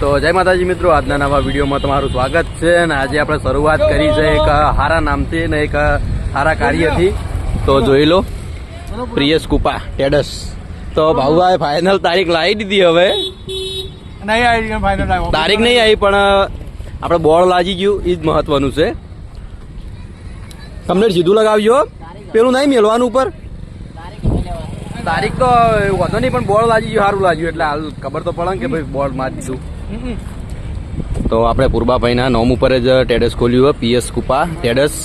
તો જય માતાજી મિત્રો, આજના નવા વિડીયોમાં તમારું સ્વાગત છે. અને આજે આપણે શરૂઆત કરી છે એક હારા નામથી ને એક હારા કાર્યથી. તો જોઈ લો, પ્રિયસ કુપા ટેડસ. તો ભાઉભાઈ ફાઇનલ તારીખ લાવી દીધી. હવે તારીખ નહીં આવી, પણ આપણે બોર્ડ લાગી ગયું, એ જ મહત્વનું છે. તમને સીધું લગાવજો, પેલું નહીં મેળવાનું ઉપર. તારીખ તો વાંધો નહીં, પણ બોર્ડ લાગી ગયું, સારું લાગ્યું એટલે હાલ ખબર તો પડે કે ભાઈ બોર્ડ મારી દીધું. તો આપણે પૂર્બાભાઈના નોમ ઉપર જ ટેડસ ખોલ્યું હોય, પીએસ કુપા ટેડસ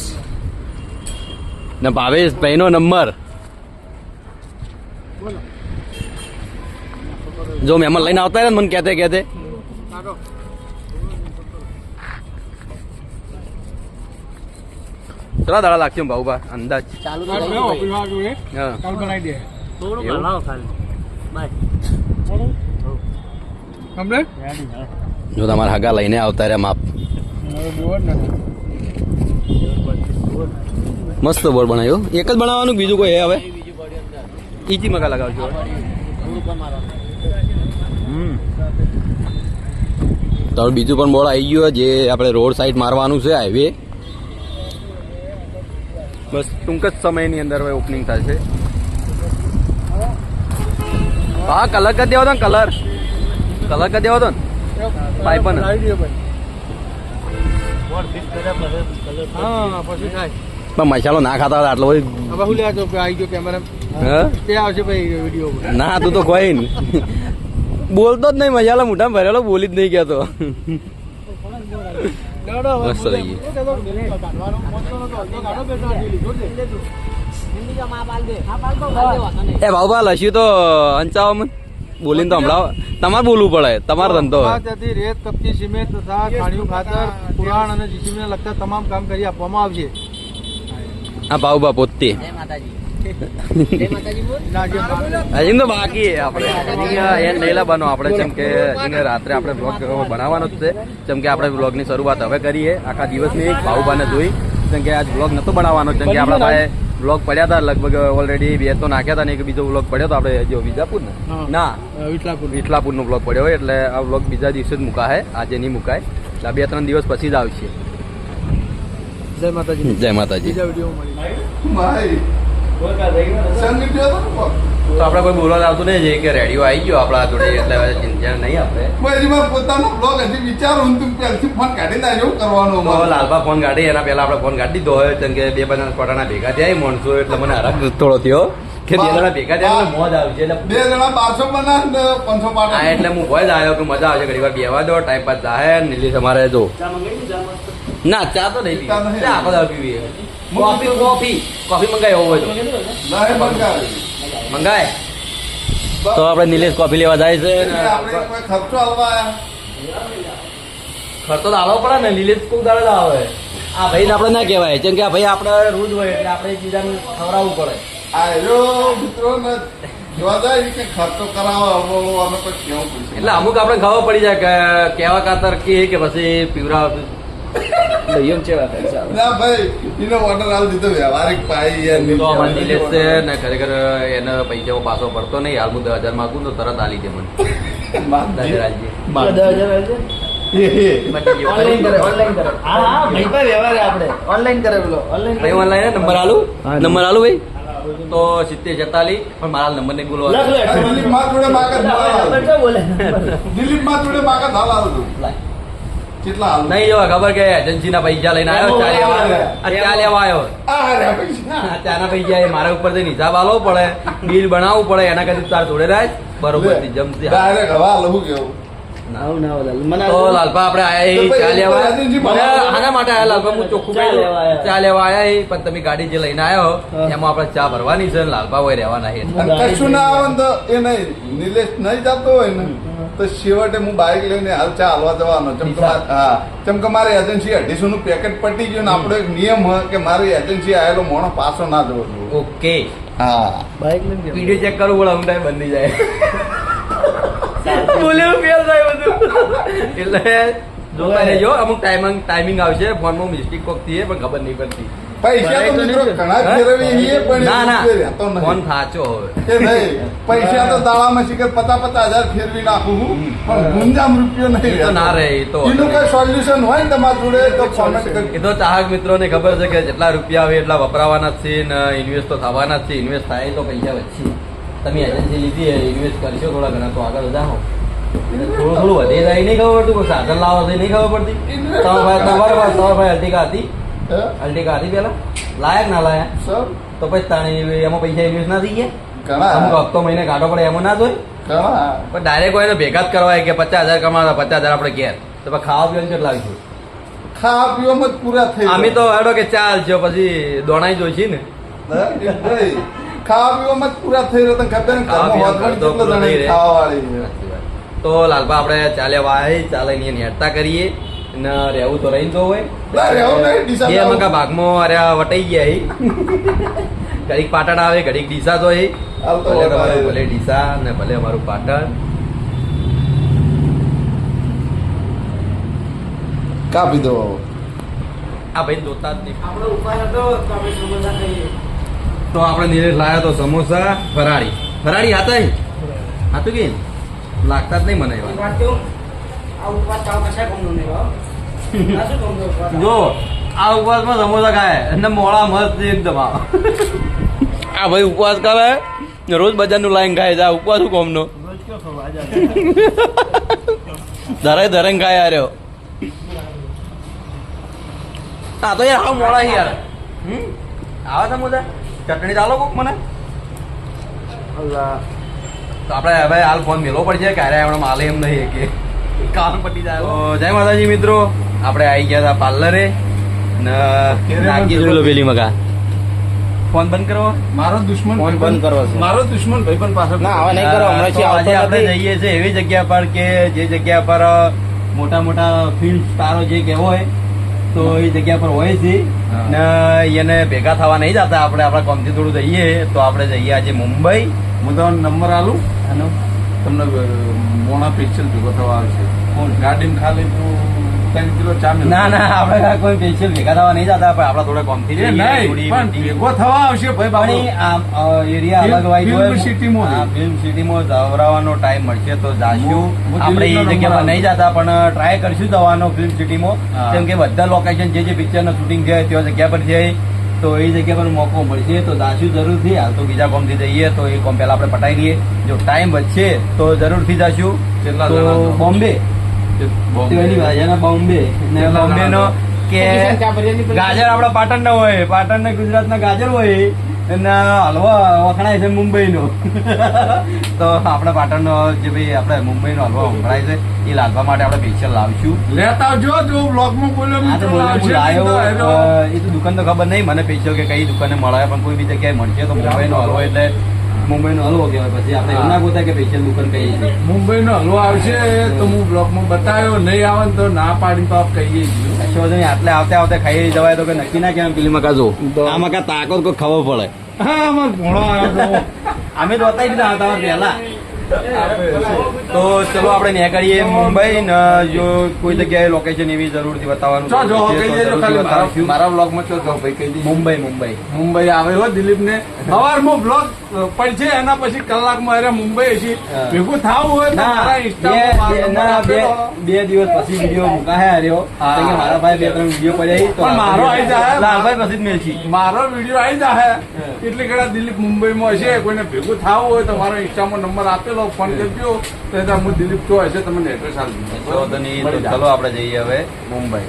ને ભાવેશભાઈનો નંબર. જો મહેમાન લઈને આવતા રહે ને મને કહેતે કેટલા દાડા લાગશે ભાઉભા અંદાજ? જો તમારા હાગા લઈને આવતા રહ્યા માપ. મસ્ત બોર્ડ બનાવ્યો. એક જ બનાવવાનું, બીજું કોઈ હે હવે? ઈજી મગા લગાવજો. તો બીજું પણ બોર્ડ આવી ગયું જે આપણે રોડ સાઈડ મારવાનું છે, હાઈવે. બસ ટૂંક જ સમયની અંદર હવે ઓપનિંગ થશે. હા, કલર કરી દેવો તો ને, કલર કરી દેવો તો ને પાઇપ ને. પણ મસાલો ના ખાતા હતા આટલો બધું. ના, તું તો કોઈ નહીં બોલતો જ નહીં. મસાલો મોઢા ભરેલો બોલી જ નહીં કહેતો. મસ્ત થઈ ગઈ. એ ભાઉભા લસ્યું તો અંચાવો મને બોલીને તો હમણાં તમારે બોલવું પડે, તમારો ધંધો. રેત, કપચી, સિમેન્ટ તથા ખાણીયું ખાતર, પુરાણ અને જીસીબી ને લગતા તમામ કામ કરી આપવામાં આવશે. હા ભાઉભા પોતે હજી તો બાકી આપણે નહીં બનો આપણે. જેમ કે રાત્રે આપણે બ્લોગ બનાવવાનો જ છે. જેમ કે આપણે બ્લોગની શરૂઆત હવે કરીએ આખા દિવસની. ભાઉભાને જોઈ જેમ કે આજ બ્લોગ નતો બનાવવાનો. જેમ કે આપણા ભાઈ બ્લોગ પડ્યા હતા લગભગ ઓલરેડી 2 તો નાખ્યા હતા ને એક બીજો બ્લોગ પડ્યો હતો આપણે જો વિજાપુર ને ના વિઠલાપુર નો બ્લોગ પડ્યો હોય. એટલે આ બ્લોગ બીજા દિવસે જ મુકાય, આજે નહીં મુકાય. એટલે 2-3 દિવસ પછી જ આવશે. જય માતાજી. જય માતાજી. બીજા વિડીયો તો આપડે કોઈ બોલવા આવતું નહીં છે કે રેડિયો આવી ગયો આપડા જોડે, એટલે ચિંતા નહીં આપણે. પોતાનો બ્લોગ હજી વિચારું ફોન કાઢી ના એવું કરવાનું. લાલબા ફોન કાઢી એના પેલા આપણે ફોન કાઢી દીધો હોય. કેમ કે 2 બધા કોટાના ભેગા થયા માણસો, એટલે મને હરખ થોડો થયો કે 2 જણા ભેગા થયા મોજ આવશે. એટલે 2 જણા 500 બના 500 પાટ. હા, એટલે હું કોઈ જ આવ્યો કે મજા આવશે. ઘડી વાર બેવા દો, ટાઈમ પાસ થાય. નીલી તમારે જો ના ચા તો નહીં પીવી, ચા બધા પીવી. કોફી મંગાવી હોય તો મંગાય. તો આપણે નિલેશ કોફી લેવા જાય છે. ખર્ચો તો આવવો પડે ને. નિલેશ કોઈ દાડે આવે. આ ભાઈ આપણે ના કહેવાય, કેમ કે આ ભાઈ આપણે રોજ હોય એટલે આપણે બીજાને ખવડાવવું પડે. એટલે અમુક આપણે ખબર પડી જાય કે કેવા કાતર કે પછી પીવરા ખરેખર એને પૈસા પાછો પડતો નહીં. હાલ હું 10,000 માંગુ તો તરત આલી દે મને. નંબર આલુ ભાઈ તો 70 46. પણ મારા નંબર નહીં બોલવા. નહીં જોવા ખબર કે એજન્સી ના પૈસા લઈને આવ્યો, ચા લેવા આવ્યો. ચાના પૈસા એ મારા ઉપર હિસાબ આલવો પડે, બિલ બનાવવું પડે. એના કરતા તાર જોડે રાખ બરોબર જમતી. તો લાલપા આપડે આયા ચા લેવા. આના માટે આયા લાલપા, હું ચોખ્ખું ચા લેવા આયા. પણ તમે ગાડી જે લઈને આવ્યો એમાં આપડે ચા ભરવાની છે. લાલપા હોય રહેવાના કશું ના આવે તો એ નહીં નિલેશ નહીં જતો હોય ને તો છેવટે હું બાઇક લઈને હાલ ચા હાલવા જવાનો. ચમકે મારી એજન્સી 250 નું પેકેટ પટી ગયું ને આપણો એક નિયમ હોય કે મારી એજન્સી આવેલો મોણો પાછો ના જવો. ઓકે. હા, બાઇક લઈને વિડીયો ચેક કરવું પડે, ઊંડાઈ બની જાય. બોલ્યું ફેલ થાય બધું. એટલે જોતા રહેજો. અમુક ટાઈમિંગ આવશે ફોનમાં મિસ્ટેક કોક થી પણ ખબર નહીં પડતી. પૈસા તો મિત્રો ઘણા ફેરવી છીએ, પણ ના ના એ રહેતો નહીં. ફોન થાચો હવે કે નહીં, પૈસા તો દાડામાં શીખર 50,000 ફેરવી નાખું હું, પણ ગુંજામ રૂપિયો નહીં એ તો ના રહે, એ તો એનું કઈ સોલ્યુશન હોય ને તમારા જોડે તો કોમેન્ટ એ કરી. તો ચાહક મિત્રોને ખબર છે કે જેટલા રૂપિયા આવે એટલા વપરાવાના જ છે ને ઇન્વેસ્ટ તો થવાના જ છે. ઇન્વેસ્ટ થાય તો પૈસા વધશે. તમે એજન્સી લીધી ઇન્વેસ્ટ કરશો થોડા ઘણા તો આગળ જાઓ. થોડું થોડું વધે જાય નહીં ખબર પડતું, કોઈ સાધન લાવો તો નહીં ખબર પડતી. તમારા ભાઈ અલ્ટિકા હતી, હે? અલ્ટિકા હતી પેલા લાયક ના લાયા સર તો પછી તાણી એમાં પૈસા ઇન્વેસ્ટ ના થઈ ગયા. ઘણા અમુક હપ્તો મહિને કાઢો પડે એમાં ના જોઈ. ઘણા પણ ડાયરેક્ટ કોઈને ભેગા જ કરવાય કે 50,000 કમાવા 50,000 આપણે ઘેર તો પછી ખાવા પીવાનું કેટલા આવીશું. ખાવા પીવામાં જ પૂરા થઈ અમે તો હેડો કે ચાલ છે પછી દોણાઈ જોઈશી ને નહીં, ખાવા પીવામાં જ પૂરા થઈ રહ્યા. તને ખબર ને ખાવા ઘરમાં પીવાનું હોતમાં તો કેટલો પૂરું જણા નહીં રહે. ખાવાવાળી છે. તો લાલભા આપણે ચાલ્યા વાય ચાલે ને હેડતા કરીએ ને રહેવું તો રહી તો હોય ના, રહેવું નહીં, ડીસા બે જવું. મકા ભાગમાં અરે વટાઈ ગયા હી. ઘડીક પાટણ આવે ઘડીક ડીસા તો હી. હાલ તો ભલે વટાય. તમારું ભલે ડીસા ને ભલે અમારું પાટણ. કાપી દો. આ ભાઈ દોતા જ નહીં. આપણો ઉપાય હતો તો આપણે સમોસા ખાઈએ. તો આપણે નીરજ લાયા તો સમોસા ફરાળી હતા હતું કે લાગતા જ નહીં મને એવા. એક વાત કહું, આ ઉપવાસ તાવ કશાય કામનો નહીં હો. આ શું કામનો ઉપવાસ? જો આ ઉપવાસમાં સમોસા ખાય અને મોળા મસ્ત એકદમ આ ભાઈ ઉપવાસ કરે ને રોજ બજારનું લાઈન ખાય છે. આ ઉપવાસ શું કોમનો રોજ કયો ખબર આજે ધરે ખાય આર્યો. આ તો યાર હાવ મોળા છે યાર. આવા સમોસા ચટણી ચાલો કોક મને. તો આપણે હવે હાલ ફોન મેળવો પડશે ક્યારે હમણાં માલે એમ નહીં કે કામ પટી જાય. તો જય માતાજી મિત્રો, આપણે આવી ગયા હતા પાર્લરે ને નાખી જોઈ લો પેલી મગા. ફોન બંધ કરો. મારો દુશ્મન ફોન બંધ કરવો છે. મારો દુશ્મન ભાઈબંધ પાસે ના, હવે નહીં કરો. હમણાં તો આજે આપણે જઈએ છીએ એવી જગ્યા પર કે જે જગ્યા પર મોટા મોટા ફિલ્મ સ્ટારો જે કે હોય તો એ જગ્યા પર હોય છે હા. ને એને ભેગા થવા નહીં જતા. આપણે આપણા કોમથી થોડું જઈએ તો આપણે જઈએ આજે મુંબઈ. હું તમને નંબર આલું, આનો તમને મોણા પિક્ચર ભેગો થવા આવશે. ગાડીમાં ખાલી 3 કિલો ચા મિલ. ના ના આપણે કોઈ સ્પેશિયલ ભેગા થવા નહીં જતા પણ આપણા થોડા કોમથી એ જઈએ. નહીં, થોડી પણ meeting. ભેગો થવા આવશે ભાઈ બાબુ. પણ આ એરિયા અલગ વાઇઝ ફિલ્મ હોય. સિટીમાં હા, ફિલ્મ સિટીમાં જવરાવાનો ટાઈમ મળશે તો જાશું. હું આપણે એ દિલ્હીનો જગ્યા પર નંબર નહીં જતા પણ ટ્રાય કરશું જવાનો ફિલ્મ સિટીમાં. હા. કેમ કે બધા લોકેશન જે પિક્ચરનું શૂટિંગ છે તે જગ્યા પર છે તો એ જગ્યા પર મોકો મળશે તો જાશું જરૂરથી. હાલ તો બીજા કોમથી જઈએ તો એ કોમ પહેલા આપણે પટાઈ લઈએ. જો ટાઈમ બચશે તો જરૂરથી જાશું. કેટલા તો જણા છો? બોમ્બે બોમ્બે. તેની ભાષાના બોમ્બે ને કેટલા બોમ્બે નો જણા કે ચા ભરીયાની પેલી- ગાજર આપડા પાટણ ના હોય, પાટણ ના ગુજરાત ના ગાજર હોય અને હલવા વખણાય છે મુંબઈ નો. તો આપડા પાટણ નો જે ભાઈ આપડે મુંબઈ નો હલવા વખણાય છે એ લાવવા માટે આપણે સ્પેશિયલ લાવશું. લેતા આવજો, જો બ્લોગમાં બોલ્યો આ તો મિત્રો બોલ્યો, લાવશે હું લાયો, નહીં તો એ તો દુકાન તો ખબર નહીં મને સ્પેશિયલ કે કઈ દુકાને મળે પણ કોઈ બી જગ્યાએ મળશે તો મુંબઈ નો હલવો એટલે મુંબઈ નો હલવો કહેવાય. પછી આપણે એવું ના ગોતા કે સ્પેશિયલ દુકાન કઈ છે. મુંબઈનો હલવો આવશે તો હું બ્લોગમાં બતાવ્યો, નહીં આવે ને તો ના પાડીને તો આપ કહીએ છીએ. કશો વાંધો નહીં, આટલે આવતે ખાઈ જવાય તો કે નક્કી ના કેમ પેલી મકા જો આ મકા તાકો કોઈ ખબર પડે. હા, અમાર ભોણો આવ્યો તો. અમે તો હતા જ ના હતા પહેલા. તો ચલો આપણે નીકળીએ મુંબઈ ને જો કોઈ જગ્યાએ લોકેશન એવી જરૂરથી બતાવવાનું ચો જો છે કહી તો દેજો ખાલી જરૂરથી બતાવીશું. મારા બ્લોગમાં ચો જો ભાઈ કહી દીધું. મુંબઈ મુંબઈ આવે હો દિલીપને સવારમાં બ્લોગ પડશે એના પછી કલાકમાં અરે મુંબઈ હશે. હા. ભેગું થાવું હોય તો ના મારા Instaમાં મારો નંબર આપેલો. બે દિવસ પછી વિડીયો મુકાયા હાર્યો હા. કેમ કે મારા ભાઈ 2-3 વિડીયો પડ્યા તો પણ મારો આઈ જાય. લાલભાઈ પછી જ મેળશી. મારો વિડીયો આવી જાય એટલે ઘણા દિલીપ મુંબઈમાં હશે, કોઈને ભેગું થાવું હોય તો મારો ઇન્સ્ટામાં નંબર આપેલો, ફોન કરજો તો હું દિલીપ જો હશે તમને એડ્રેસ આપી દઉં. તો ચલો આપણે જઈએ હવે મુંબઈ.